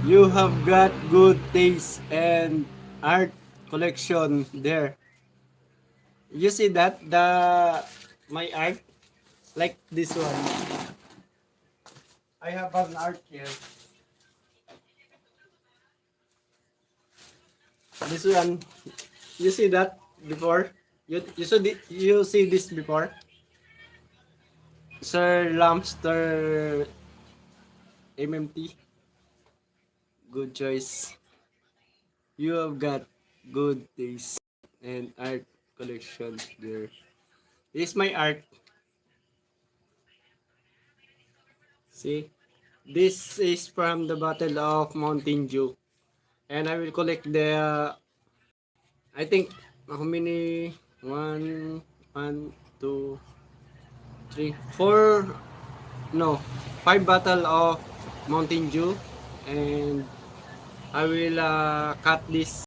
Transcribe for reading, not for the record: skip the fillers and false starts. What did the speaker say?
You have got good taste and art collection there. You see that my art like this one. I have an art here. This one. You see that before? You see this before? Sir Lamster MMT. Good choice. You have got good taste and art collection there. This is my art. See? This is from the Battle of Mountain Dew. And I will collect the, I think, how many? One, two, three, four, no, five Battle of Mountain Dew. And I will cut this